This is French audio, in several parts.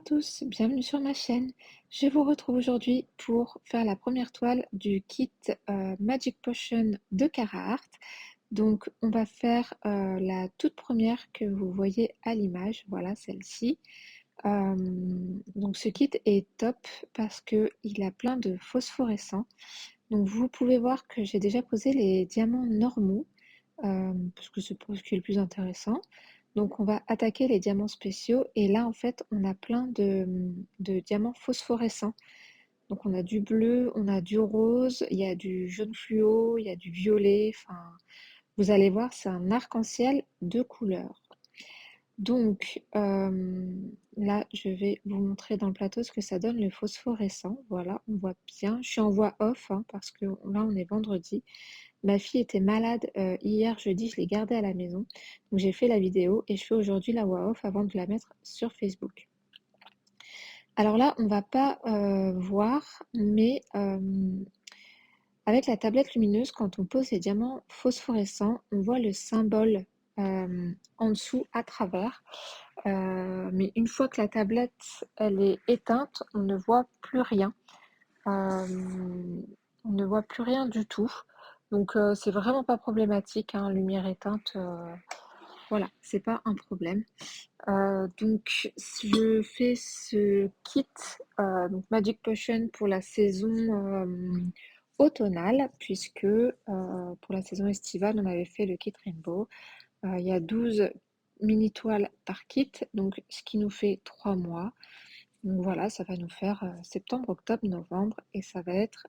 tous, bienvenue sur ma chaîne. Je vous retrouve aujourd'hui pour faire la première toile du kit Magic Potion de Carhartt. Donc on va faire la toute première que vous voyez à l'image, voilà celle-ci. Donc ce kit est top parce qu'il a plein de phosphorescents. Donc vous pouvez voir que j'ai déjà posé les diamants normaux, parce que c'est pour ce qui est le plus intéressant. Donc on va attaquer les diamants spéciaux et là en fait on a plein de diamants phosphorescents. Donc on a du bleu, on a du rose, il y a du jaune fluo, il y a du violet, enfin vous allez voir c'est un arc-en-ciel de couleurs. Donc là je vais vous montrer dans le plateau ce que ça donne le phosphorescent. Voilà, on voit bien. Je suis en voix off hein, parce que là on est vendredi. Ma fille était malade hier jeudi, je l'ai gardée à la maison. Donc j'ai fait la vidéo et je fais aujourd'hui la voix off avant de la mettre sur Facebook. Alors là, on va pas voir, mais avec la tablette lumineuse, quand on pose les diamants phosphorescents, on voit le symbole en dessous à travers. Mais une fois que la tablette elle est éteinte, on ne voit plus rien. On ne voit plus rien du tout. Donc c'est vraiment pas problématique, hein, lumière éteinte, voilà, c'est pas un problème. Donc je fais ce kit, donc Magic Potion pour la saison automnale, puisque pour la saison estivale, on avait fait le kit Rainbow. Il y a 12 mini toiles par kit, donc ce qui nous fait 3 mois. Donc voilà, ça va nous faire septembre, octobre, novembre et ça va être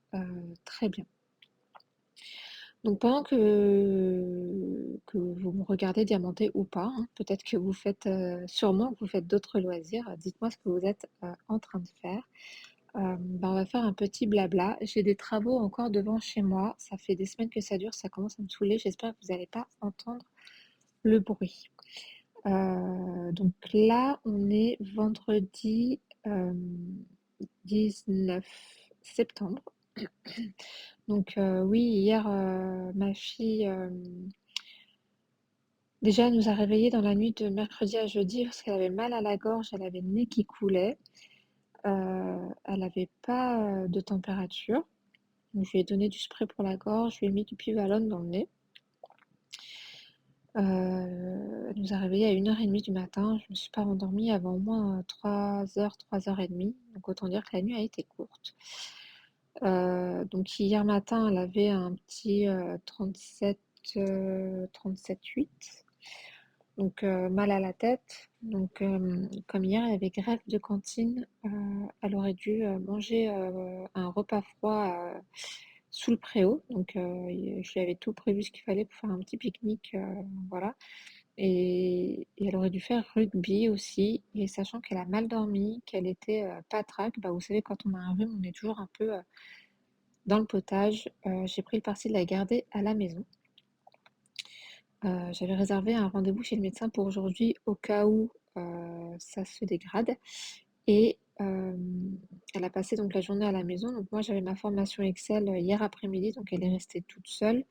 très bien. Donc pendant que vous me regardez diamanter ou pas, hein, peut-être que vous faites sûrement que vous faites d'autres loisirs, dites-moi ce que vous êtes en train de faire. On va faire un petit blabla. J'ai des travaux encore devant chez moi, ça fait des semaines que ça dure, ça commence à me saouler, j'espère que vous n'allez pas entendre le bruit. Donc là, on est vendredi 19 septembre. Donc oui, hier, ma fille, déjà, elle nous a réveillés dans la nuit de mercredi à jeudi parce qu'elle avait mal à la gorge, elle avait le nez qui coulait. Elle n'avait pas de température. Donc je lui ai donné du spray pour la gorge, je lui ai mis du Pivalone dans le nez. Elle nous a réveillés à 1h30 du matin. Je ne me suis pas rendormie avant au moins 3h, 3h30. Donc autant dire que la nuit a été courte. Donc hier matin, elle avait un petit 37, 37,8. Donc mal à la tête. Donc comme hier, elle avait grève de cantine, elle aurait dû manger un repas froid sous le préau. Donc je lui avais tout prévu ce qu'il fallait pour faire un petit pique-nique, voilà. Et elle aurait dû faire rugby aussi. Et sachant qu'elle a mal dormi, qu'elle était patraque, bah, vous savez, quand on a un rhume, on est toujours un peu dans le potage. J'ai pris le parti de la garder à la maison. J'avais réservé un rendez-vous chez le médecin pour aujourd'hui au cas où ça se dégrade. Et elle a passé donc la journée à la maison. Donc moi j'avais ma formation Excel hier après-midi, donc elle est restée toute seule.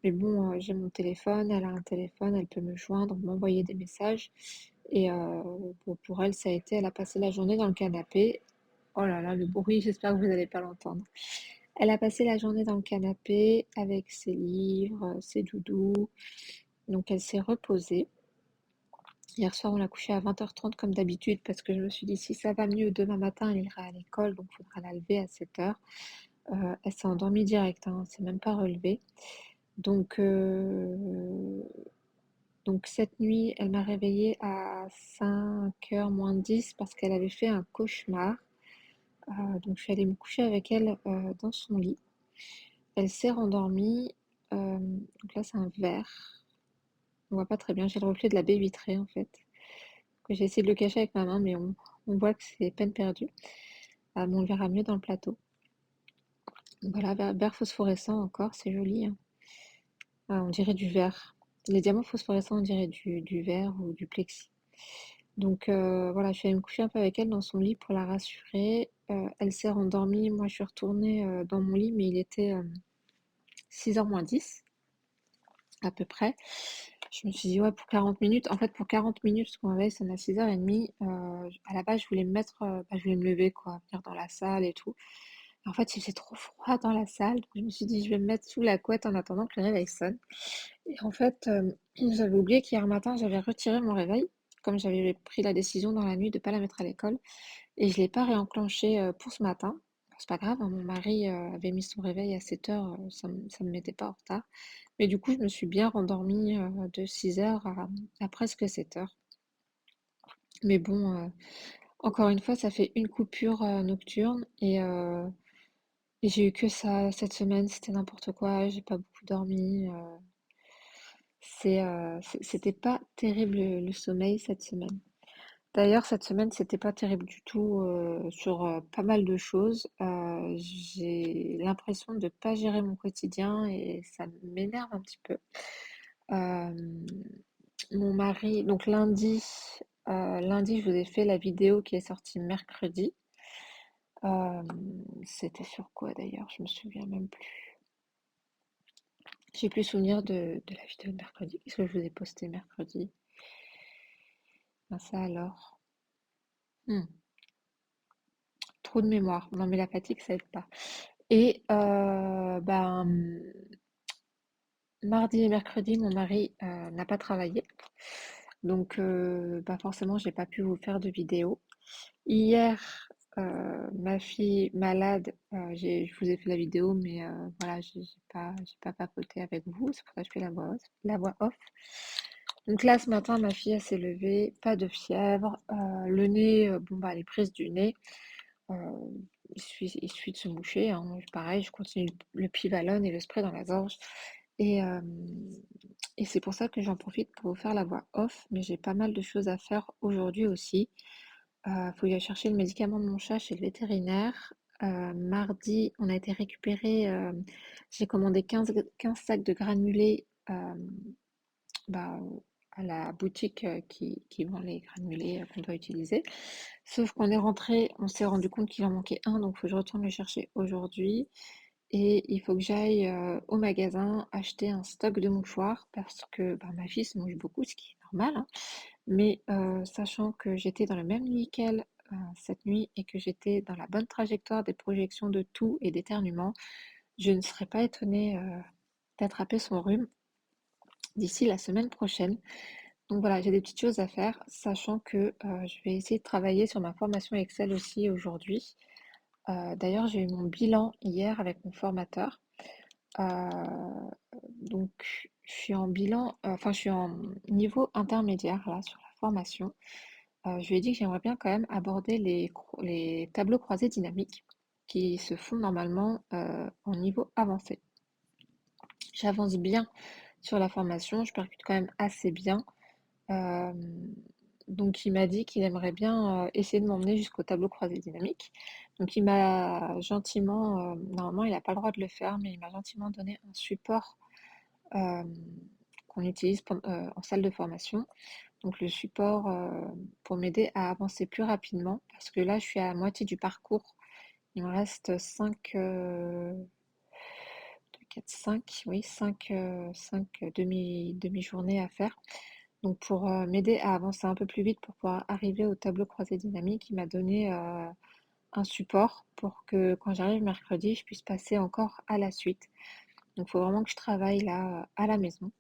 Mais bon, j'ai mon téléphone, elle a un téléphone, elle peut me joindre, m'envoyer des messages. Et pour elle, ça a été, elle a passé la journée dans le canapé. Oh là là, le bruit, j'espère que vous n'allez pas l'entendre. Elle a passé la journée dans le canapé avec ses livres, ses doudous. Donc elle s'est reposée. Hier soir, on l'a couchée à 20h30 comme d'habitude parce que je me suis dit si ça va mieux demain matin, elle ira à l'école, donc il faudra la lever à 7h. Elle s'est endormie direct, hein, elle s'est même pas relevée. Donc, cette nuit, elle m'a réveillée à 5h moins 10 parce qu'elle avait fait un cauchemar. Donc je suis allée me coucher avec elle dans son lit. Elle s'est rendormie. Donc là, c'est un verre. On voit pas très bien. J'ai le reflet de la baie vitrée en fait. Que j'ai essayé de le cacher avec ma main, mais on voit que c'est peine perdue. Mais on le verra mieux dans le plateau. Voilà, verre phosphorescent encore, c'est joli, hein. On dirait du verre. Les diamants phosphorescents, on dirait du verre ou du plexi. Donc voilà, je suis allée me coucher un peu avec elle dans son lit pour la rassurer. Elle s'est rendormie. Moi, je suis retournée dans mon lit, mais il était 6h moins 10 à peu près. Je me suis dit: «Ouais, pour 40 minutes». En fait, pour 40 minutes, parce que mon réveil sonne à 6h30, à la base, je voulais me mettre, je voulais me lever quoi, venir dans la salle et tout. En fait, il faisait trop froid dans la salle, donc je me suis dit: «Je vais me mettre sous la couette en attendant que le réveil sonne». Et en fait, j'avais oublié qu'hier matin, j'avais retiré mon réveil, comme j'avais pris la décision dans la nuit de pas la mettre à l'école et je l'ai pas réenclenché, pour ce matin. C'est pas grave, hein, mon mari, avait mis son réveil à 7h, ça me mettait pas en retard. Mais du coup, je me suis bien rendormie, de 6h à presque 7h. Mais bon, encore une fois, ça fait une coupure, nocturne et j'ai eu que ça cette semaine, c'était n'importe quoi, j'ai pas beaucoup dormi, c'était pas terrible le sommeil cette semaine. D'ailleurs, cette semaine, c'était pas terrible du tout, sur, pas mal de choses. J'ai l'impression de pas gérer mon quotidien et ça m'énerve un petit peu. Hem, Mon mari donc lundi, je vous ai fait la vidéo qui est sortie mercredi. C'était sur quoi d'ailleurs? Je me souviens même plus. J'ai plus souvenir de la vidéo de mercredi. Qu'est-ce que je vous ai posté mercredi? Ben ça alors. Mmh, Trou de mémoire. Non mais la fatigue, ça aide pas. Et mardi et mercredi, mon mari, n'a pas travaillé. Donc forcément, j'ai pas pu vous faire de vidéo. Hier, ma fille malade, je vous ai fait la vidéo, mais voilà, j'ai pas papoté avec vous, c'est pour ça que je fais la voix off. Donc là, ce matin, ma fille, elle s'est levée, pas de fièvre, le nez, elle est prise du nez, heu, il suffit de se moucher, hein. Pareil, je continue le Pivalone et le spray dans la gorge et c'est pour ça que j'en profite pour vous faire la voix off, mais j'ai pas mal de choses à faire aujourd'hui aussi. Faut que j'aille chercher le médicament de mon chat chez le vétérinaire. Mardi, on a été récupérer, j'ai commandé 15 sacs de granulés, bah, à la boutique, qui vend les granulés, qu'on doit utiliser. Sauf qu'on est rentré, on s'est rendu compte qu'il en manquait un, donc il faut que je retourne le chercher aujourd'hui et il faut que j'aille, au magasin acheter un stock de mouchoirs parce que, ma fille se mouche beaucoup, ce qui est normal, hein. Mais sachant que j'étais dans le même lit qu'elle, cette nuit et que j'étais dans la bonne trajectoire des projections de toux et d'éternuements, je ne serais pas étonnée, d'attraper son rhume d'ici la semaine prochaine. Donc voilà, j'ai des petites choses à faire, sachant que, je vais essayer de travailler sur ma formation Excel aussi aujourd'hui. D'ailleurs, j'ai eu mon bilan hier avec mon formateur. Heu, donc je suis en bilan, je suis en niveau intermédiaire là sur la formation. Je lui ai dit que j'aimerais bien quand même aborder les tableaux croisés dynamiques qui se font normalement, en niveau avancé. J'avance bien sur la formation, je percute quand même assez bien. Hem, donc il m'a dit qu'il aimerait bien, essayer de m'emmener jusqu'au tableau croisé dynamique. Donc il m'a gentiment, normalement il a pas le droit de le faire, mais il m'a gentiment donné un support, hem, qu'on utilise en salle de formation. Donc le support, pour m'aider à avancer plus rapidement parce que là, je suis à la moitié du parcours. Il me reste 5 4, 5, oui 5 demi-journées à faire. Donc pour, m'aider à avancer un peu plus vite pour pouvoir arriver au tableau croisé dynamique, il m'a donné, un support pour que quand j'arrive mercredi, je puisse passer encore à la suite. Donc il faut vraiment que je travaille là, à la maison.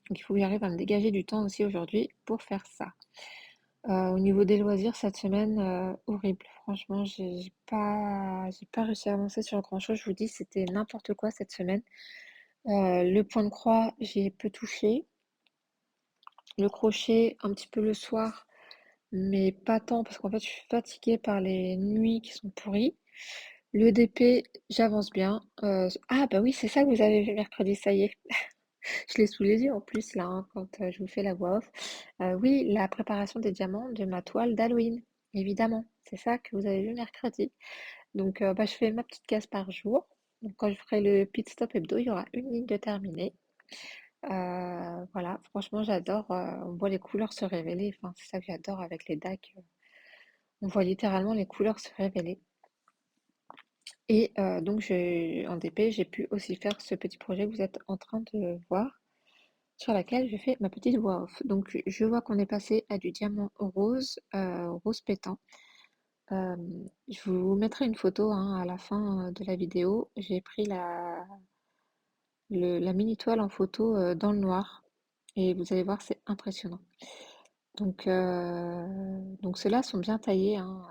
Donc il faut que j'arrive à me dégager du temps aussi aujourd'hui pour faire ça. Au niveau des loisirs cette semaine, horrible. Franchement, j'ai pas réussi à avancer sur grand-chose. Je vous dis, c'était n'importe quoi cette semaine. Le point de croix, j'y ai peu touché. Le crochet, un petit peu le soir, mais pas tant parce qu'en fait, je suis fatiguée par les nuits qui sont pourries. Le DP, j'avance bien. Ah bah oui, c'est ça que vous avez vu mercredi, ça y est. Je l'ai sous les yeux en plus là, hein, quand, je vous fais la voix off. Oui, la préparation des diamants de ma toile d'Halloween, évidemment. C'est ça que vous avez vu mercredi. Donc, je fais ma petite case par jour. Donc quand je ferai le pit stop hebdo, il y aura une ligne de terminée. Voilà, franchement j'adore, on voit les couleurs se révéler, enfin c'est ça que j'adore avec les DAC, on voit littéralement les couleurs se révéler. Et donc en DP, j'ai pu aussi faire ce petit projet que vous êtes en train de voir. sur laquelle je fais ma petite voix off. Donc je vois qu'on est passé à du diamant rose, rose pétant. Je vous mettrai une photo, hein, à la fin, de la vidéo. J'ai pris la mini toile en photo, dans le noir et vous allez voir, c'est impressionnant. Donc ceux-là sont bien taillés, hein,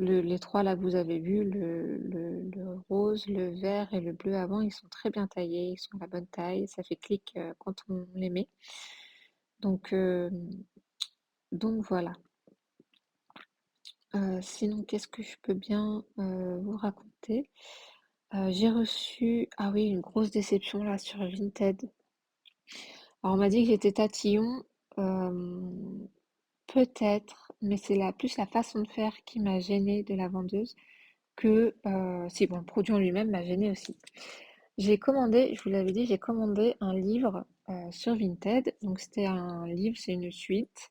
les 3 là que vous avez vus, le rose, le vert et le bleu avant, ils sont très bien taillés, ils sont à la bonne taille, ça fait clic, quand on les met. Donc, donc voilà. Sinon, qu'est-ce que je peux bien vous raconter? J'ai reçu, ah oui, une grosse déception là sur Vinted. Alors on m'a dit que j'étais tatillon, euh, peut-être, mais c'est plus la façon de faire qui m'a gênée de la vendeuse que, si bon, le produit en lui-même m'a gênée aussi. J'ai commandé, je vous l'avais dit, j'ai commandé un livre sur Vinted. Donc c'était un livre, c'est une suite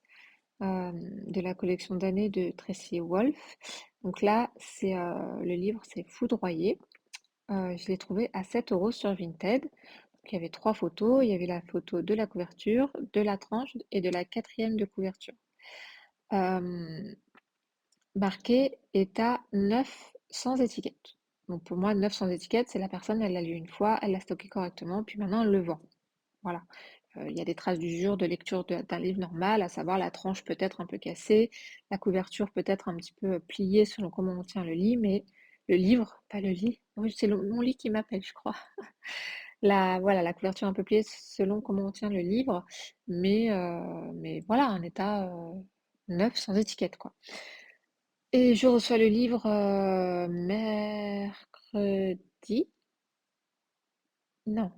de la collection d'années de Tracy Wolff. Donc là, le livre, c'est Foudroyé. Je l'ai trouvé à 7 € sur Vinted. Donc, il y avait 3 photos. Il y avait la photo de la couverture, de la tranche et de la quatrième de couverture. Euh, Marqué état neuf sans étiquette. Donc pour moi, neuf sans étiquette, c'est la personne, elle l'a lu une fois, elle l'a stocké correctement, puis maintenant elle le vend. Voilà. Il y a des traces d'usure de lecture d'un livre normal, à savoir la tranche peut-être un peu cassée, la couverture peut-être un petit peu pliée selon comment on tient le lit, mais le livre, pas le lit. Oui, c'est mon lit qui m'appelle, je crois. Voilà, la couverture un peu pliée selon comment on tient le livre, mais voilà, un état neuf sans étiquette, quoi. Et je reçois le livre mercredi. Non,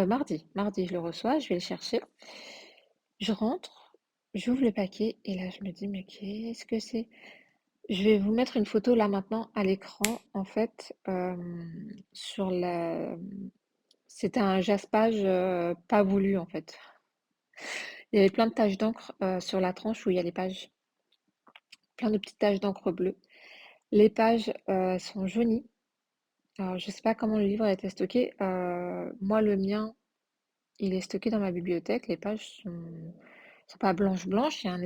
mardi, je le reçois, je vais le chercher. Je rentre, j'ouvre le paquet et là je me dis, mais qu'est-ce que c'est? Je vais vous mettre une photo là maintenant à l'écran. En fait, sur la... c'était un jaspage pas voulu en fait. Il y avait plein de taches d'encre sur la tranche où il y a les pages, plein de petites taches d'encre bleue. Les pages sont jaunies. Alors, je sais pas comment le livre a été stocké. Moi, le mien, il est stocké dans ma bibliothèque. Les pages sont pas blanches blanches. Il y a un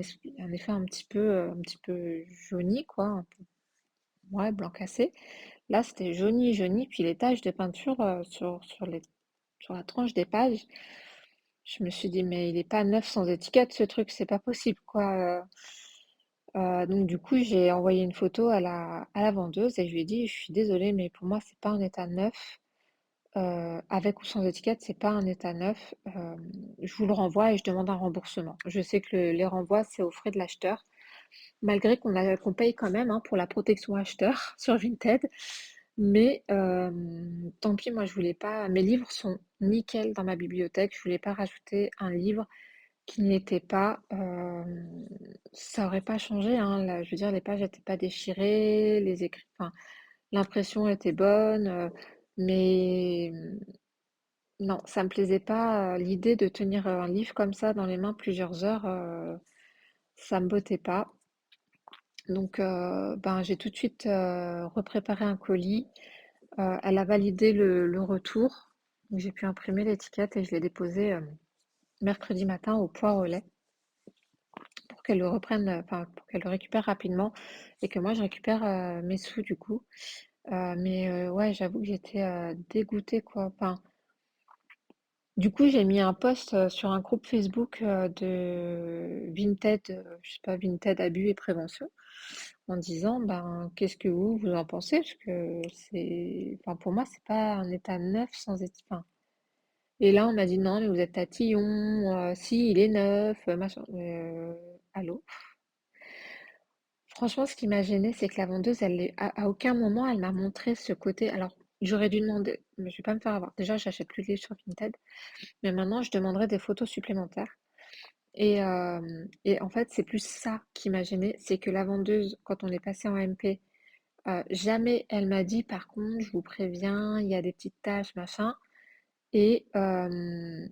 effet un petit peu jauni, quoi. Ouais, blanc cassé. Là, c'était jauni, jauni. Puis les taches de peinture sur la tranche des pages. Je me suis dit, mais il est pas neuf sans étiquette, ce truc. C'est pas possible, quoi. Donc du coup, j'ai envoyé une photo à la vendeuse et je lui ai dit, je suis désolée, mais pour moi, c'est pas un état neuf. Avec ou sans étiquette, c'est pas un état neuf. Je vous le renvoie et je demande un remboursement. Je sais que les renvois, c'est aux frais de l'acheteur, malgré qu'on paye quand même, hein, pour la protection acheteur sur Vinted. Mais tant pis, moi je voulais pas. Mes livres sont nickel dans ma bibliothèque. Je voulais pas rajouter un livre qui n'y était pas. Ça aurait pas changé, hein, je veux dire, les pages n'étaient pas déchirées, les écrits, enfin, l'impression était bonne, mais non, ça me plaisait pas, l'idée de tenir, un livre comme ça dans les mains plusieurs heures, ça me bottait pas. Donc ben, j'ai tout de suite, repréparé un colis. Elle a validé le retour, donc j'ai pu imprimer l'étiquette et je l'ai déposé, mercredi matin au poids relais pour qu'elle le reprenne, enfin pour qu'elle le récupère rapidement et que moi je récupère, mes sous du coup. Mais ouais, j'avoue que j'étais, dégoûtée quoi. Enfin, du coup, j'ai mis un post sur un groupe Facebook de Vinted, je sais pas, Vinted Abus et Prévention, en disant, ben, qu'est-ce que vous en pensez? Parce que enfin, pour moi, c'est pas un état neuf sans être, enfin. Et là, on m'a dit, non, mais vous êtes tatillon, si, il est neuf, machin. Allô? Franchement, ce qui m'a gênée, c'est que la vendeuse, à aucun moment, elle m'a montré ce côté. Alors, j'aurais dû demander, mais je vais pas me faire avoir. Déjà, j'achète plus de livres sur Vinted, mais maintenant, je demanderai des photos supplémentaires. Et en fait, c'est plus ça qui m'a gênée, c'est que la vendeuse, quand on est passé en MP, jamais elle m'a dit: «Par contre, je vous préviens, il y a des petites taches, machin», et hem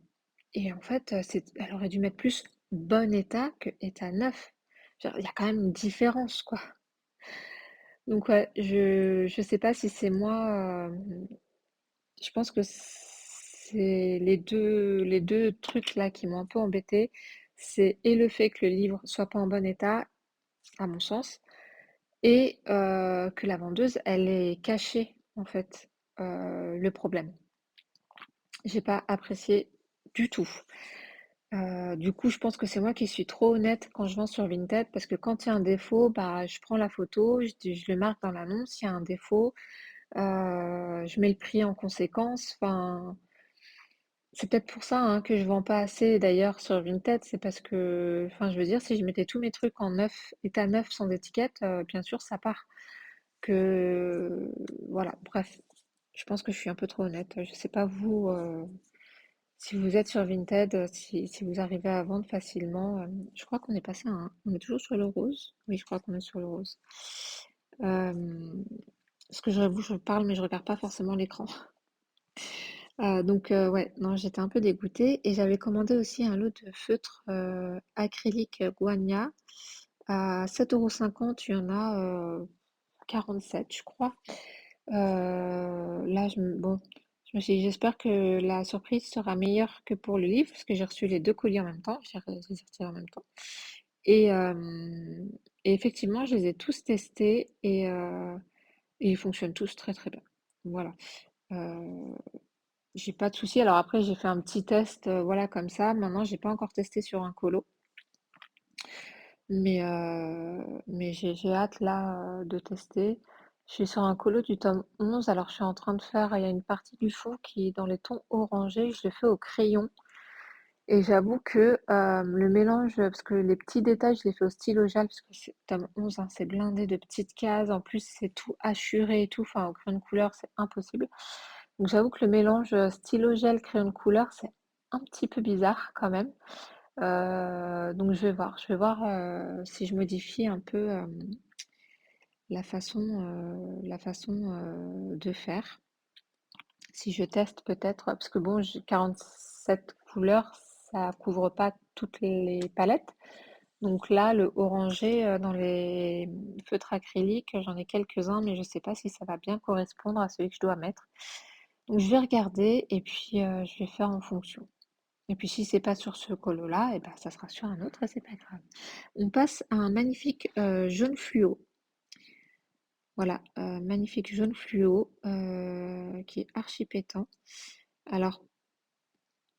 et en fait, elle aurait dû mettre plus «bon état» que «état neuf». Genre, il y a quand même une différence, quoi. Donc ouais, je sais pas si c'est moi, Je pense que c'est les deux trucs là qui m'ont un peu embêtée, c'est et le fait que le livre soit pas en bon état, à mon sens, et que la vendeuse, elle ait caché, en fait, le problème. J'ai pas apprécié du tout. Du coup, je pense que c'est moi qui suis trop honnête quand je vends sur Vinted parce que quand il y a un défaut, bah, je prends la photo, je le marque dans l'annonce, il y a un défaut, je mets le prix en conséquence. Enfin, c'est peut-être pour ça hein, que je vends pas assez d'ailleurs sur Vinted, c'est parce que, enfin, je veux dire, si je mettais tous mes trucs en neuf, état neuf sans étiquette, bien sûr, ça part. Que voilà, bref, je pense que je suis un peu trop honnête. Je sais pas vous, si vous êtes sur Vinted, si vous arrivez à vendre facilement. Je crois qu'on est passé à on est toujours sur le rose. Oui, je crois qu'on est sur le rose. Parce que je parle, mais je regarde pas forcément l'écran. Donc, ouais, non, j'étais un peu dégoûtée. Et j'avais commandé aussi un lot de feutres acrylique Guania à 7,50 €. Il y en a 47, je crois. Là, bon, je me suis dit, j'espère que la surprise sera meilleure que pour le livre, parce que j'ai reçu les deux colis en même temps, j'ai sorti en même temps. Et, et effectivement, je les ai tous testés et ils fonctionnent tous très très bien. Voilà. Euh, j'ai pas de souci. Alors après, j'ai fait un petit test, voilà, comme ça. Maintenant, j'ai pas encore testé sur un colo, mais j'ai hâte là de tester. Je suis sur un colo du tome 11. Alors, je suis en train de faire, il y a une partie du fond qui est dans les tons orangés. Je l'ai fait au crayon. Et j'avoue que le mélange, parce que les petits détails, je les fais au stylo gel, parce que c'est tome 11, hein, c'est blindé de petites cases. En plus, c'est tout hachuré et tout. Enfin, au crayon de couleur, c'est impossible. Donc, j'avoue que le mélange stylo gel, crayon de couleur, c'est un petit peu bizarre quand même. Donc, je vais voir si je modifie un peu la façon de faire. Si je teste peut-être, parce que bon, j'ai 47 couleurs, ça couvre pas toutes les palettes. Donc là, le orangé dans les feutres acryliques, j'en ai quelques-uns, mais je sais pas si ça va bien correspondre à celui que je dois mettre. Donc je vais regarder et puis je vais faire en fonction. Et puis si c'est pas sur ce colo-là, et ben ça sera sur un autre et c'est pas grave. On passe à un magnifique jaune fluo. Voilà, magnifique jaune fluo qui est archi pétant. Alors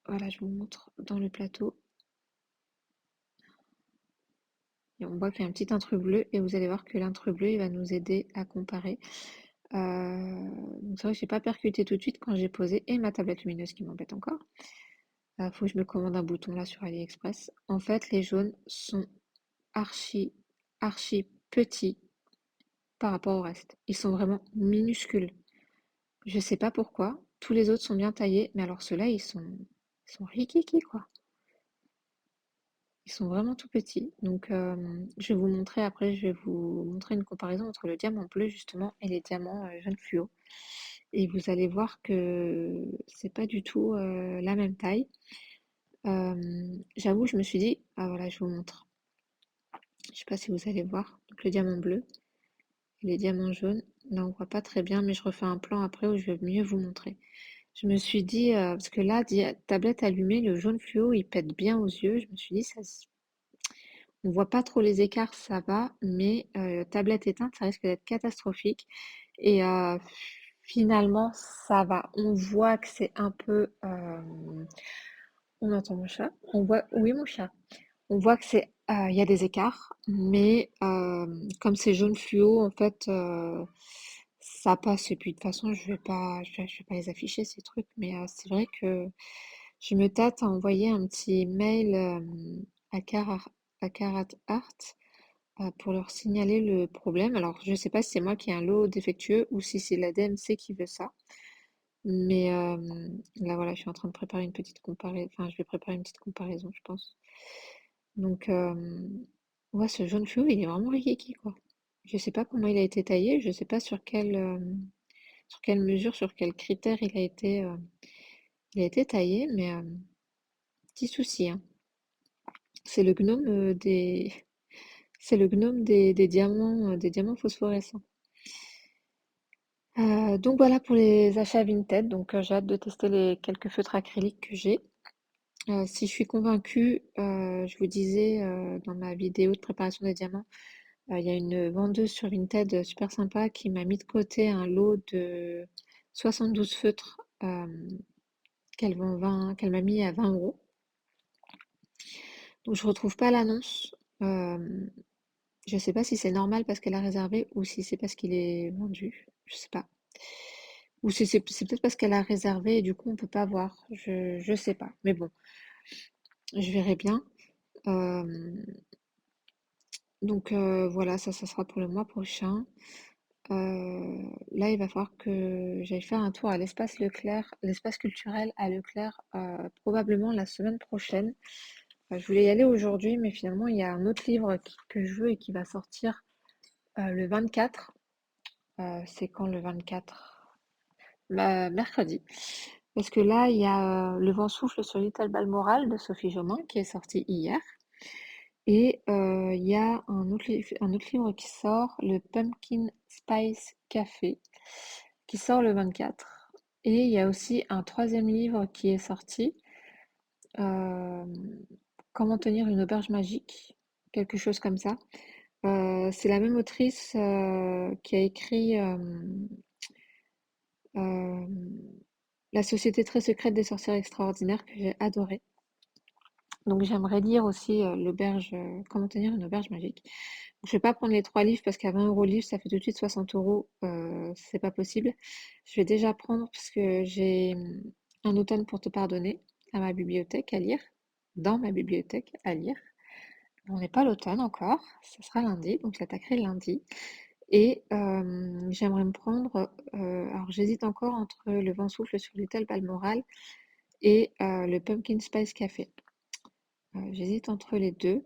voilà, je vous montre dans le plateau. Et on voit qu'il y a un petit intrus bleu et vous allez voir que l'intrus bleu, il va nous aider à comparer. Donc c'est vrai que j'ai pas percuté tout de suite quand j'ai posé et ma tablette lumineuse qui m'embête encore. Faut que je me commande un bouton là sur AliExpress. En fait, les jaunes sont archi, archi petits par rapport au reste. Ils sont vraiment minuscules. Je sais pas pourquoi. Tous les autres sont bien taillés, mais alors ceux-là, ils sont rikiki quoi. Ils sont vraiment tout petits. Donc, je vais vous montrer après, je vais vous montrer une comparaison entre le diamant bleu justement et les diamants jaune fluo. Et vous allez voir que c'est pas du tout la même taille. J'avoue, je me suis dit, ah voilà, je vous montre. Je sais pas si vous allez voir. Donc, le diamant bleu et les diamants jaunes. Là, on voit pas très bien, mais je refais un plan après où je vais mieux vous montrer. Je me suis dit, parce que là, tablette allumée, le jaune fluo, il pète bien aux yeux. Je me suis dit, on voit pas trop les écarts, ça va, mais tablette éteinte, ça risque d'être catastrophique. Et finalement, ça va. On voit que c'est un peu. On entend mon chat. On voit. Oui, mon chat. On voit que il y a des écarts, mais comme c'est jaune fluo, en fait, ça passe. Et puis de toute façon, je vais pas les afficher ces trucs, mais c'est vrai que je me tâte à envoyer un petit mail à Carat Art pour leur signaler le problème. Alors, je ne sais pas si c'est moi qui ai un lot défectueux ou si c'est la DMC qui veut ça. Mais là, voilà, je suis en train de préparer une petite comparaison. Enfin, je vais préparer une petite comparaison, je pense. Donc, ouais, ce jaune fluo, il est vraiment rikiki, quoi. Je sais pas comment il a été taillé, je sais pas sur quelle mesure, sur quel critère il a été taillé, mais petit souci, hein. C'est le gnome c'est le gnome des diamants phosphorescents. Donc voilà pour les achats Vinted. Donc j'ai hâte de tester les quelques feutres acryliques que j'ai. Si je suis convaincue, je vous disais, dans ma vidéo de préparation des diamants, il y a une vendeuse sur Vinted, super sympa qui m'a mis de côté un lot de 72 feutres, qu'elle m'a mis à 20 €. Donc je retrouve pas l'annonce. Hem, je sais pas si c'est normal parce qu'elle a réservé ou si c'est parce qu'il est vendu, je sais pas. Ou si c'est peut-être parce qu'elle a réservé et du coup on peut pas voir, je sais pas. Mais bon, je verrai bien. Hem, donc voilà, ça sera pour le mois prochain. Là, il va falloir que j'aille faire un tour à l'espace Leclerc, l'espace culturel à Leclerc, probablement la semaine prochaine. Je voulais y aller aujourd'hui, mais finalement, il y a un autre livre que je veux et qui va sortir le 24. C'est quand le 24? Mercredi. Parce que là, il y a Le vent souffle sur Little Balmoral de Sophie Jomain qui est sorti hier. Et il y a un autre livre qui sort, le Pumpkin Spice Café, qui sort le 24. Et il y a aussi un troisième livre qui est sorti, euh, Comment tenir une auberge magique, quelque chose comme ça. C'est la même autrice qui a écrit euh, La Société très secrète des sorcières extraordinaires, que j'ai adoré. Donc j'aimerais lire aussi Comment tenir une auberge magique. Je vais pas prendre les 3 livres parce qu'à 20 € le livre, ça fait tout de suite 60 €. C'est pas possible. Je vais déjà prendre parce que j'ai Un automne pour te pardonner à ma bibliothèque à lire, dans ma bibliothèque à lire. On n'est pas à l'automne encore, ce sera lundi, donc j'attaquerai lundi. Et j'aimerais me prendre, alors j'hésite encore entre Le vent souffle sur Little Balmoral et le Pumpkin Spice Café. J'hésite entre les deux.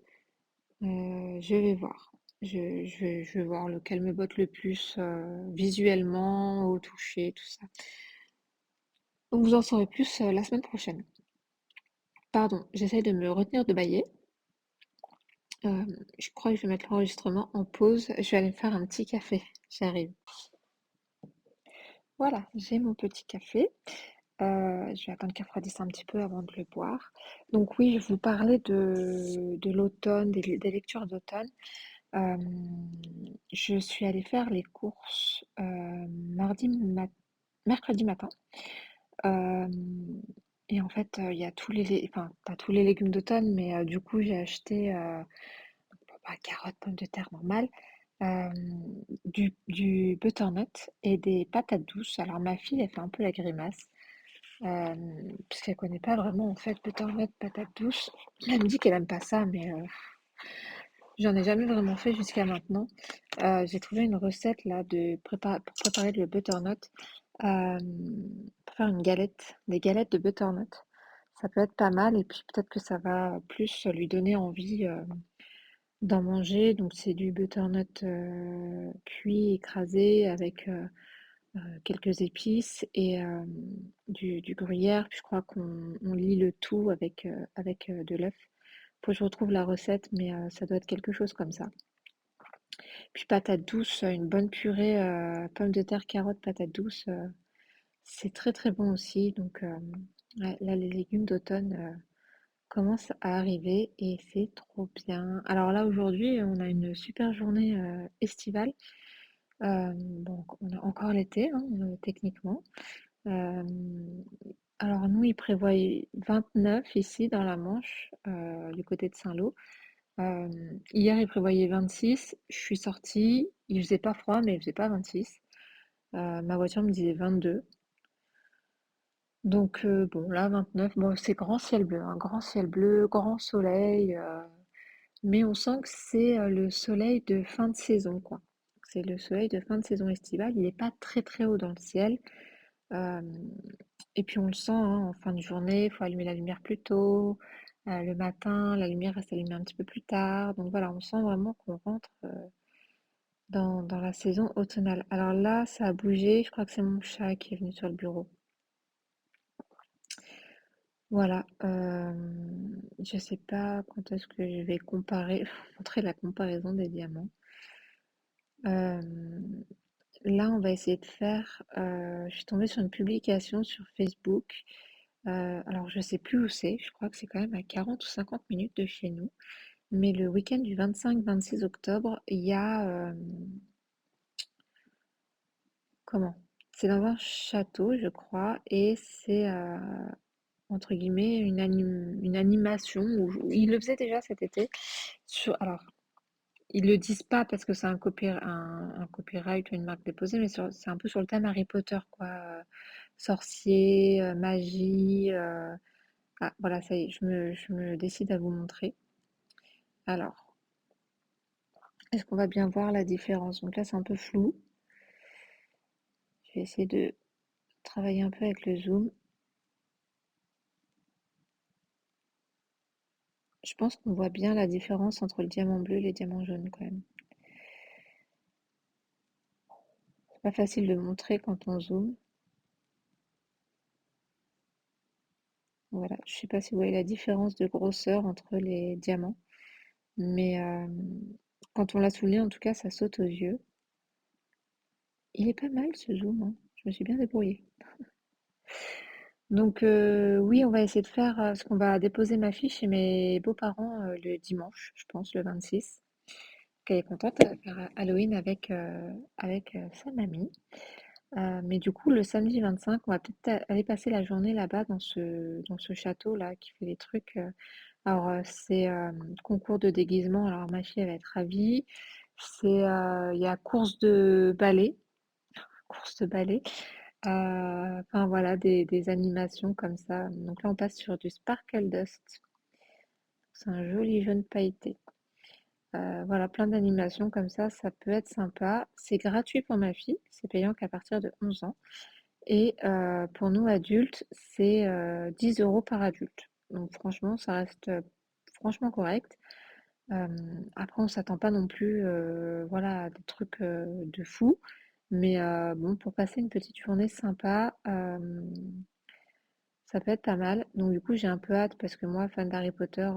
Je vais voir. Je vais voir lequel me botte le plus visuellement, au toucher, tout ça. Donc vous en saurez plus la semaine prochaine. Pardon, j'essaie de me retenir de bâiller. Euh, je crois que je vais mettre l'enregistrement en pause. Je vais aller me faire un petit café. J'arrive. Voilà, j'ai mon petit café. Je vais attendre qu'il refroidisse un petit peu avant de le boire. Donc oui, je vous parlais de l'automne, des lectures d'automne. Euh, je suis allée faire les courses mercredi matin. Euh, et en fait, il y a enfin, pas tous les légumes d'automne, mais du coup, j'ai acheté carottes, pommes de terre normales, euh, du butternut et des patates douces. Alors ma fille, elle fait un peu la grimace, puisqu'elle connaît pas vraiment en fait butternut, patates douces. Elle me dit qu'elle aime pas ça, mais j'en ai jamais vraiment fait jusqu'à maintenant. J'ai trouvé une recette là pour préparer le butternut, pour faire des galettes de butternut. Ça peut être pas mal et puis peut-être que ça va plus lui donner envie d'en manger. Donc c'est du butternut cuit, écrasé avec quelques épices et du gruyère. Puis je crois qu'on lie le tout avec de l'œuf. Faut que je retrouve la recette, mais ça doit être quelque chose comme ça. Puis patate douce, une bonne purée, pommes de terre, carottes, patates douces, c'est très très bon aussi. Donc ouais, là, les légumes d'automne commencent à arriver et c'est trop bien. Alors là, aujourd'hui, on a une super journée estivale. Bon, on a encore l'été, hein, techniquement. Euh, alors nous, il prévoit 29 ici dans la Manche, du côté de Saint-Lô. Euh, Hier, il prévoyait 26. Je suis sortie. Il faisait pas froid, mais il faisait pas 26. Ma voiture me disait 22. Donc, bon, là, 29. Bon, c'est grand ciel bleu, hein, grand ciel bleu, grand soleil. Mais on sent que c'est le soleil de fin de saison, quoi. C'est le soleil de fin de saison estivale. Il n'est pas très, très haut dans le ciel. Euh, et puis, on le sent, hein, en fin de journée. Il faut allumer la lumière plus tôt. Le matin, la lumière reste allumée un petit peu plus tard. Donc, voilà, on sent vraiment qu'on rentre dans la saison automnale. Alors là, ça a bougé. Je crois que c'est mon chat qui est venu sur le bureau. Voilà. Je sais pas quand est-ce que je vais comparer, montrer la comparaison des diamants. Euh, là, on va essayer de faire, je suis tombée sur une publication sur Facebook. Alors je sais plus où c'est, je crois que c'est quand même à 40 ou 50 minutes de chez nous. Mais le week-end du 25-26 octobre, il y a, comment? C'est dans un château, je crois, et c'est, entre guillemets, une animation, où ils le faisaient déjà cet été, alors, ils le disent pas parce que c'est un copyright ou une marque déposée, mais c'est un peu sur le thème Harry Potter, quoi. Sorcier, magie. Ah, voilà, ça y est, je me décide à vous montrer. Alors, est-ce qu'on va bien voir la différence? Donc là, c'est un peu flou. Je vais essayer de travailler un peu avec le zoom. Je pense qu'on voit bien la différence entre le diamant bleu et les diamants jaunes quand même. C'est pas facile de montrer quand on zoome. Voilà, je sais pas si vous voyez la différence de grosseur entre les diamants, mais quand on l'a souligné, en tout cas, ça saute aux yeux. Il est pas mal ce zoom, hein. Je me suis bien débrouillée. Donc oui, on va essayer de faire, parce qu'on va déposer ma fille chez mes beaux-parents le dimanche, je pense, le 26. Elle est contente, elle va faire Halloween avec sa mamie. Mais du coup, le samedi 25, on va peut-être aller passer la journée là-bas dans ce château-là qui fait des trucs. Alors, c'est concours de déguisement. Alors, ma fille, elle va être ravie. Il y a course de ballet. Enfin, voilà, des animations comme ça. Donc là, on passe sur du Sparkle Dust. C'est un joli jaune pailleté. Voilà, plein d'animations comme ça peut être sympa. C'est gratuit pour ma fille, c'est payant qu'à partir de 11 ans. Et pour nous adultes, c'est 10 € par adulte. Donc franchement, ça reste franchement correct. Après, on s'attend pas non plus voilà, à des trucs de fou. Mais bon, pour passer une petite journée sympa, ça peut être pas mal. Donc du coup, j'ai un peu hâte parce que moi, fan d'Harry Potter,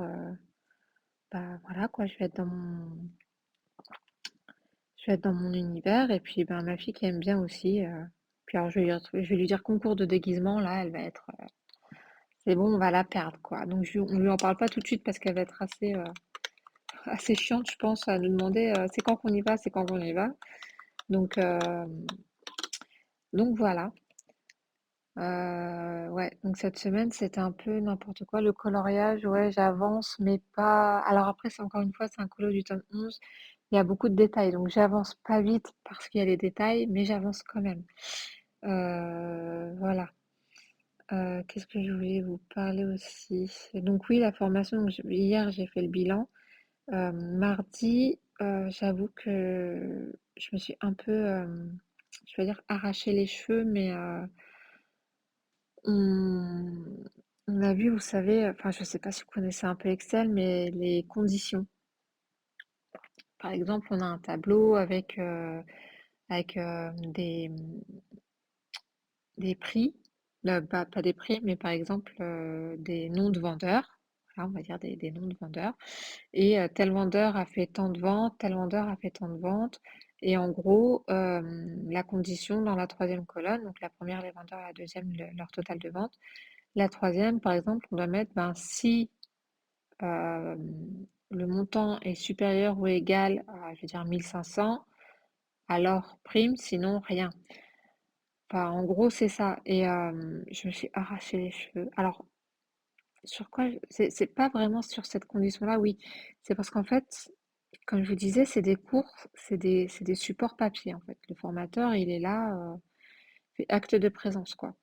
bah voilà quoi, je vais être dans mon univers. Et puis ben, ma fille qui aime bien aussi. Puis alors je vais lui dire concours de déguisement, là, elle va être. C'est bon, on va la perdre, quoi. Donc on lui en parle pas tout de suite parce qu'elle va être assez chiante, je pense, à nous demander c'est quand qu'on y va, c'est quand qu'on y va. Donc, euh, donc voilà. Ouais, donc cette semaine, c'était un peu n'importe quoi. Le coloriage, ouais, j'avance, mais pas. Alors après, c'est encore une fois, c'est un colo du tome 11. Il y a beaucoup de détails, donc j'avance pas vite parce qu'il y a les détails, mais j'avance quand même. Voilà. Qu'est-ce que je voulais vous parler aussi? Donc oui, la formation, donc, hier, j'ai fait le bilan. Mardi, j'avoue que je me suis un peu, je vais dire arraché les cheveux, mais on, on a vu, vous savez, enfin, je sais pas si vous connaissez un peu Excel, mais les conditions. Par exemple, on a un tableau avec des prix, pas des prix, mais par exemple des noms de vendeurs. Voilà, on va dire des noms de vendeurs. Et tel vendeur a fait tant de ventes, tel vendeur a fait tant de ventes. Et en gros, la condition dans la troisième colonne, donc la première les vendeurs, la deuxième leur total de vente. La troisième, par exemple, on doit mettre ben, si euh, le montant est supérieur ou égal à, je vais dire, 1500, alors prime, sinon rien. Enfin, en gros, c'est ça. Et je me suis arraché les cheveux. Alors, sur quoi? C'est pas vraiment sur cette condition-là, oui. C'est parce qu'en fait, comme je vous disais, c'est des cours, c'est des supports papier, en fait. Le formateur, il est là, fait acte de présence, quoi.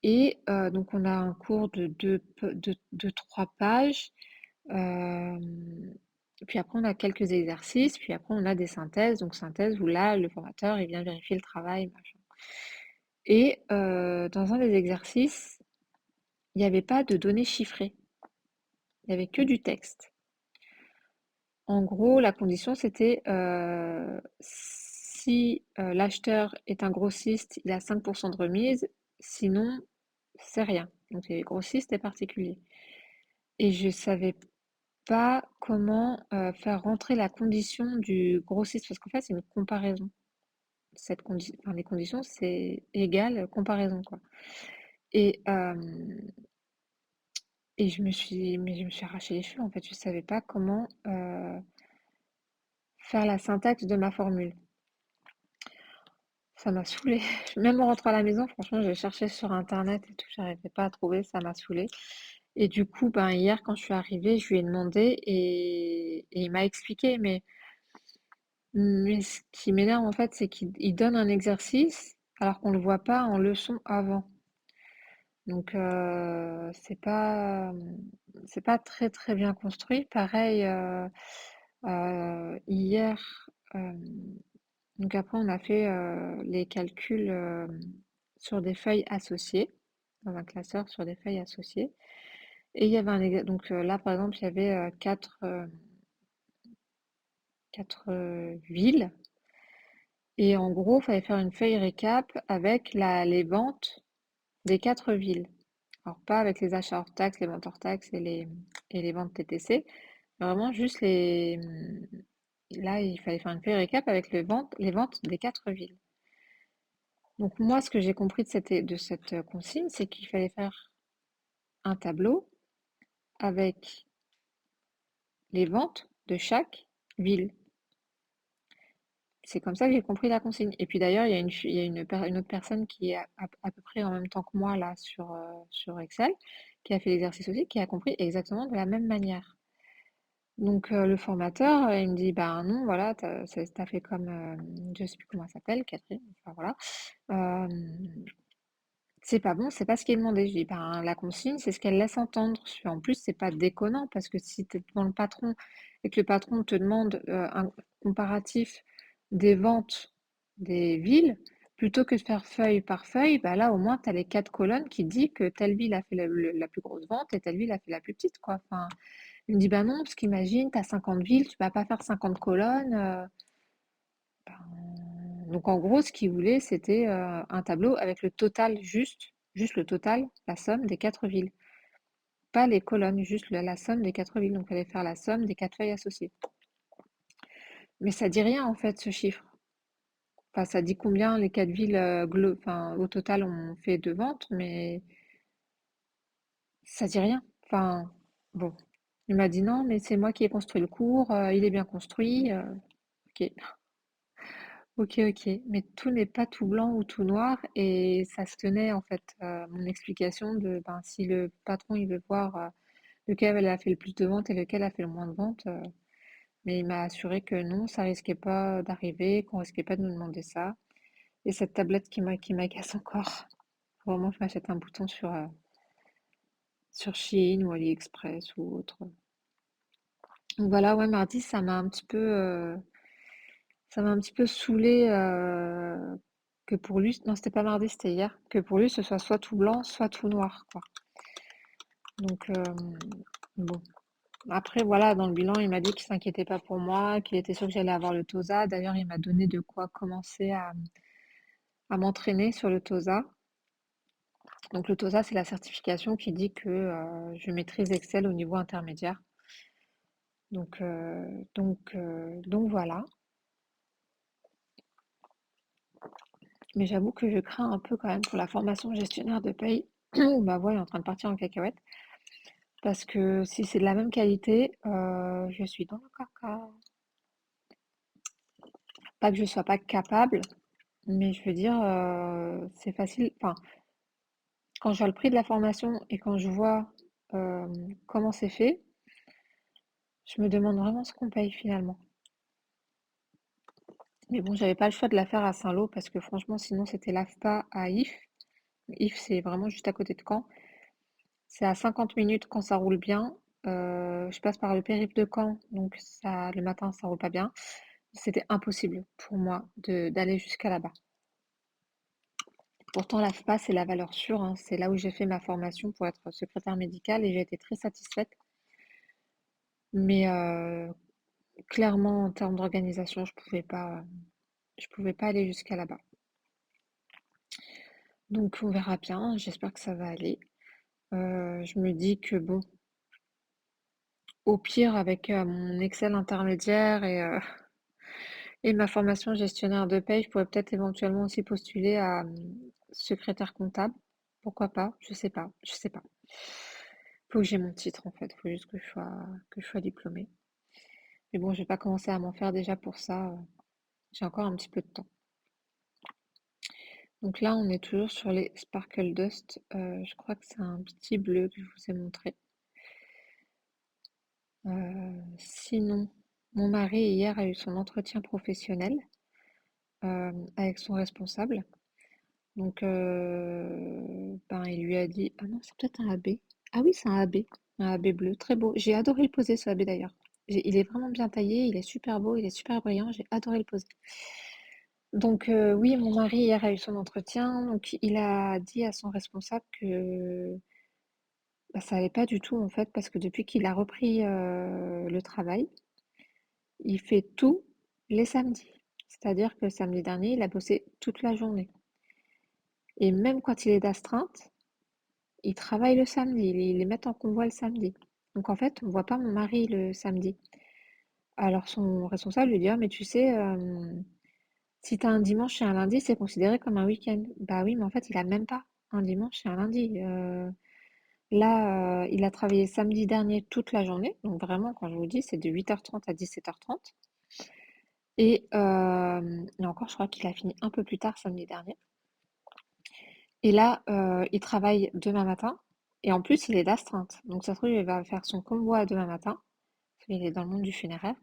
Et donc, on a un cours de 3 pages. euh, Puis après, on a quelques exercices. Puis après, on a des synthèses. Donc, synthèse où là, le formateur, il vient vérifier le travail, machin. Et dans un des exercices, il n'y avait pas de données chiffrées. Il n'y avait que du texte. En gros, la condition, c'était si l'acheteur est un grossiste, il a 5% de remise, sinon, c'est rien. Donc, il y avait grossiste et particulier. Et je ne savais pas comment faire rentrer la condition du grossiste, parce qu'en fait, c'est une comparaison. enfin, les conditions, c'est égal comparaison, quoi. Et, je me suis arraché les cheveux, en fait. Je savais pas comment faire la syntaxe de ma formule. Ça m'a saoulée. Même en rentrant à la maison, franchement, j'ai cherché sur Internet et tout, j'arrivais pas à trouver, ça m'a saoulée. Et du coup, ben, hier, quand je suis arrivée, je lui ai demandé et il m'a expliqué. Mais ce qui m'énerve, en fait, c'est qu'il donne un exercice alors qu'on le voit pas en leçon avant. Donc, c'est pas très très bien construit. Pareil, hier, donc après, on a fait les calculs sur des feuilles associées, dans un classeur sur des feuilles associées. Et il y avait donc là, par exemple, il y avait quatre villes. Et en gros, il fallait faire une feuille récap avec les ventes des quatre villes. Alors, pas avec les achats hors taxes, les ventes hors taxes et les ventes TTC. Vraiment, juste les. Là, il fallait faire une feuille récap avec les ventes des quatre villes. Donc, moi, ce que j'ai compris de cette consigne, c'est qu'il fallait faire un tableau avec les ventes de chaque ville. C'est comme ça que j'ai compris la consigne. Et puis d'ailleurs, il y a une autre personne qui est à peu près en même temps que moi là sur Excel, qui a fait l'exercice aussi, qui a compris exactement de la même manière. Donc le formateur, il me dit, bah non, voilà, t'as fait comme, je sais plus comment elle s'appelle, Catherine, enfin voilà. Euh, c'est pas bon, c'est pas ce qui est demandé. Je dis, ben, la consigne, c'est ce qu'elle laisse entendre. En plus, c'est pas déconnant parce que si tu es devant le patron et que le patron te demande un comparatif des ventes des villes, plutôt que de faire feuille par feuille, bah là, au moins, tu as les quatre colonnes qui disent que telle ville a fait la plus grosse vente et telle ville a fait la plus petite, quoi. Enfin, il me dit, bah non, parce qu'imagine, tu as 50 villes, tu vas pas faire 50 colonnes. Donc en gros, ce qu'il voulait, c'était un tableau avec le total juste le total, la somme des quatre villes. Pas les colonnes, juste la somme des quatre villes. Donc il fallait faire la somme des quatre feuilles associées. Mais ça dit rien en fait, ce chiffre. Enfin, ça dit combien les quatre villes enfin, au total ont fait de ventes, mais ça dit rien. Enfin, bon. Il m'a dit non, mais c'est moi qui ai construit le cours, il est bien construit. Ok. Ok, ok, mais tout n'est pas tout blanc ou tout noir et ça se tenait en fait, mon explication de ben, si le patron il veut voir lequel elle a fait le plus de ventes et lequel a fait le moins de ventes, mais il m'a assuré que non, ça risquait pas d'arriver, qu'on risquait pas de nous demander ça. Et cette tablette qui m'agace encore, faut vraiment que je m'achète un bouton sur Shein ou AliExpress ou autre. Donc voilà, ouais, mardi, ça m'a un petit peu saoulé que pour lui, non, c'était pas mardi, c'était hier, que pour lui ce soit tout blanc, soit tout noir, quoi. Donc bon. Après, voilà, dans le bilan, il m'a dit qu'il s'inquiétait pas pour moi, qu'il était sûr que j'allais avoir le TOSA. D'ailleurs, il m'a donné de quoi commencer à m'entraîner sur le TOSA. Donc le TOSA, c'est la certification qui dit que je maîtrise Excel au niveau intermédiaire. Donc voilà. Mais j'avoue que je crains un peu quand même pour la formation gestionnaire de paye, où ma voix est en train de partir en cacahuète. Parce que si c'est de la même qualité, je suis dans le caca. Pas que je sois pas capable, mais je veux dire, c'est facile. Enfin, quand je vois le prix de la formation et quand je vois comment c'est fait, je me demande vraiment ce qu'on paye finalement. Mais bon, j'avais pas le choix de la faire à Saint-Lô parce que franchement, sinon c'était l'AFPA à If. If, c'est vraiment juste à côté de Caen. C'est à 50 minutes quand ça roule bien. Je passe par le périph' de Caen, donc ça, le matin, ça roule pas bien. C'était impossible pour moi d'aller jusqu'à là-bas. Pourtant, l'AFPA, c'est la valeur sûre, hein. C'est là où j'ai fait ma formation pour être secrétaire médicale et j'ai été très satisfaite. Mais clairement, en termes d'organisation, je pouvais pas aller jusqu'à là-bas. Donc, on verra bien. J'espère que ça va aller. Je me dis que bon, au pire, avec mon Excel intermédiaire Et ma formation gestionnaire de paie, je pourrais peut-être éventuellement aussi postuler à secrétaire comptable. Pourquoi pas? Je sais pas. Je sais pas. Faut que j'ai mon titre en fait. Faut juste que je sois diplômée. Mais bon, je vais pas commencer à m'en faire déjà pour ça. J'ai encore un petit peu de temps. Donc là, on est toujours sur les Sparkle Dust. Je crois que c'est un petit bleu que je vous ai montré. Sinon, mon mari hier a eu son entretien professionnel avec son responsable. Donc, ben, il lui a dit, ah non, c'est peut-être un AB. Ah oui, c'est un AB bleu, très beau. J'ai adoré le poser, ce AB d'ailleurs. Il est vraiment bien taillé, il est super beau, il est super brillant, j'ai adoré le poser. Donc, oui, mon mari hier a eu son entretien, donc il a dit à son responsable que bah, ça allait pas du tout en fait, parce que depuis qu'il a repris le travail, il fait tout les samedis. C'est-à-dire que samedi dernier, il a bossé toute la journée. Et même quand il est d'astreinte, il travaille le samedi, ils les mettent en convoi le samedi. Donc en fait, on voit pas mon mari le samedi. Alors son responsable lui dit, ah, mais tu sais, si tu as un dimanche et un lundi, c'est considéré comme un week-end. Bah oui, mais en fait, il a même pas un dimanche et un lundi. Là, il a travaillé samedi dernier toute la journée. Donc vraiment, quand je vous dis, c'est de 8h30 à 17h30. Et encore, je crois qu'il a fini un peu plus tard samedi dernier. Et là, il travaille demain matin. Et en plus, il est d'astreinte. Donc ça se trouve, il va faire son convoi demain matin. Il est dans le monde du funéraire.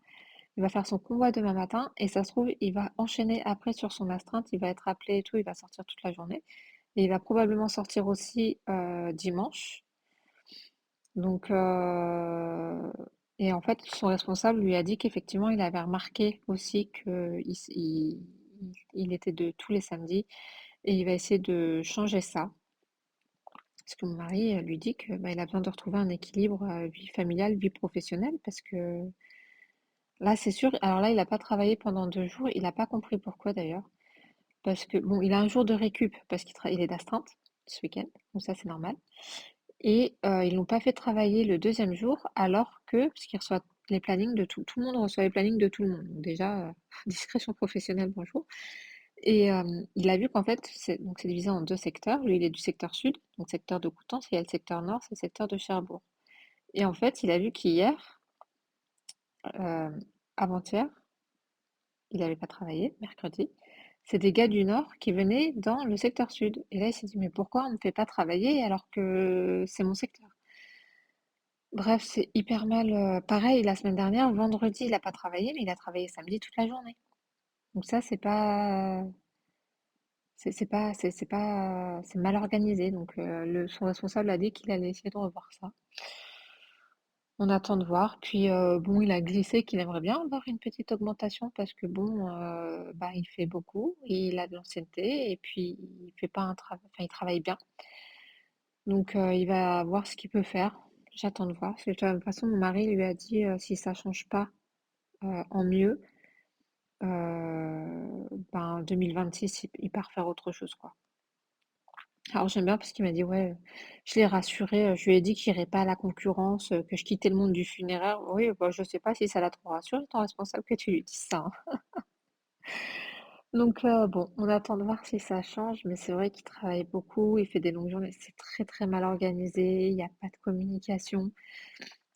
Il va faire son convoi demain matin. Et ça se trouve, il va enchaîner après sur son astreinte. Il va être appelé et tout. Il va sortir toute la journée. Et il va probablement sortir aussi dimanche. Donc, et en fait, son responsable lui a dit qu'effectivement, il avait remarqué aussi qu'il était de tous les samedis. Et il va essayer de changer ça. Parce que mon mari lui dit que bah, il a besoin de retrouver un équilibre vie familiale, vie professionnelle, parce que là, c'est sûr. Alors là, il n'a pas travaillé pendant 2 jours. Il n'a pas compris pourquoi d'ailleurs. Parce que bon, il a un jour de récup parce il est d'astreinte ce week-end, donc ça c'est normal. Et ils l'ont pas fait travailler le deuxième jour, alors que, parce qu'il reçoit les plannings de tout le monde reçoit les plannings de tout le monde. Donc déjà, discrétion professionnelle, bonjour. Et il a vu qu'en fait, c'est divisé en deux secteurs. Lui, il est du secteur sud, donc secteur de Coutances, et il y a le secteur nord, c'est le secteur de Cherbourg. Et en fait, il a vu qu'hier, euh, avant-hier, il n'avait pas travaillé, mercredi, c'est des gars du nord qui venaient dans le secteur sud. Et là, il s'est dit, mais pourquoi on ne me fait pas travailler alors que c'est mon secteur? Bref, c'est hyper mal. Pareil, la semaine dernière, vendredi, il n'a pas travaillé, mais il a travaillé samedi toute la journée. Donc ça, c'est mal organisé. Donc son responsable a dit qu'il allait essayer de revoir ça. On attend de voir. Puis bon, il a glissé qu'il aimerait bien avoir une petite augmentation parce que bon, bah, il fait beaucoup, il a de l'ancienneté et puis il fait pas un travail, enfin, il travaille bien. Donc il va voir ce qu'il peut faire. J'attends de voir. Parce que de toute façon, mon mari lui a dit si ça change pas en mieux, ben 2026, il part faire autre chose, quoi. Alors j'aime bien parce qu'il m'a dit, ouais, je l'ai rassuré, je lui ai dit qu'il irait pas à la concurrence, que je quittais le monde du funéraire. Oui, bah, je sais pas si ça l'a trop rassuré, ton responsable, que tu lui dises ça, hein. Donc bon, on attend de voir si ça change, mais c'est vrai qu'il travaille beaucoup, il fait des longues journées, c'est très très mal organisé, il n'y a pas de communication.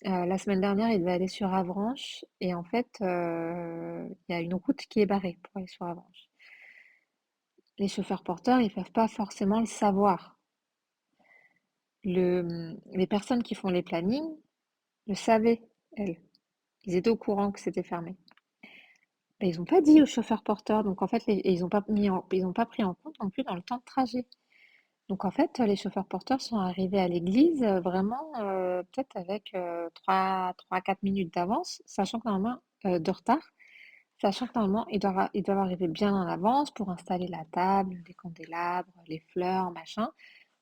La semaine dernière, il devait aller sur Avranches et en fait, il y a une route qui est barrée pour aller sur Avranches. Les chauffeurs porteurs, ils peuvent pas forcément le savoir. Les personnes qui font les plannings le savaient, elles. Ils étaient au courant que c'était fermé. Mais ils n'ont pas dit aux chauffeurs porteurs, donc en fait, et ils ont pas pris en compte non plus dans le temps de trajet. Donc en fait, les chauffeurs porteurs sont arrivés à l'église vraiment peut-être avec 3-4 minutes d'avance, sachant que normalement, de retard, sachant que normalement, ils doivent arriver bien en avance pour installer la table, les candélabres, les fleurs, machin.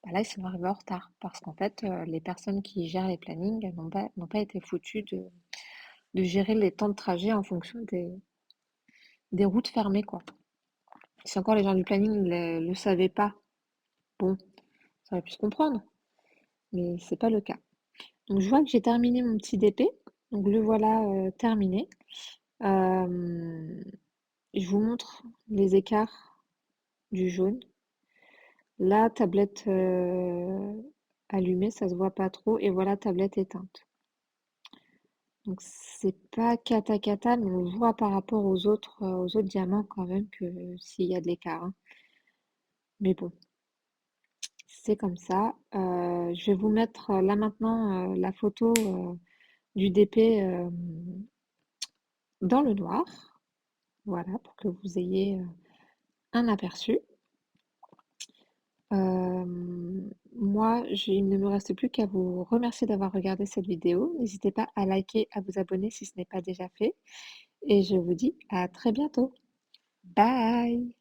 Bah là, ils sont arrivés en retard parce qu'en fait, les personnes qui gèrent les plannings n'ont pas été foutues de gérer les temps de trajet en fonction des routes fermées, quoi. Si encore les gens du planning ne le savaient pas, bon, ça aurait pu se comprendre, mais c'est pas le cas. Donc je vois que j'ai terminé mon petit DP, donc le voilà terminé. Euh, je vous montre les écarts du jaune. Là, tablette allumée, ça se voit pas trop. Et voilà, tablette éteinte. Donc c'est pas cata cata, mais on voit par rapport aux autres diamants quand même que s'il y a de l'écart, hein. Mais bon, c'est comme ça. Je vais vous mettre là maintenant la photo du DP dans le noir. Voilà, pour que vous ayez un aperçu. Moi, il ne me reste plus qu'à vous remercier d'avoir regardé cette vidéo. N'hésitez pas à liker, à vous abonner si ce n'est pas déjà fait. Et je vous dis à très bientôt. Bye!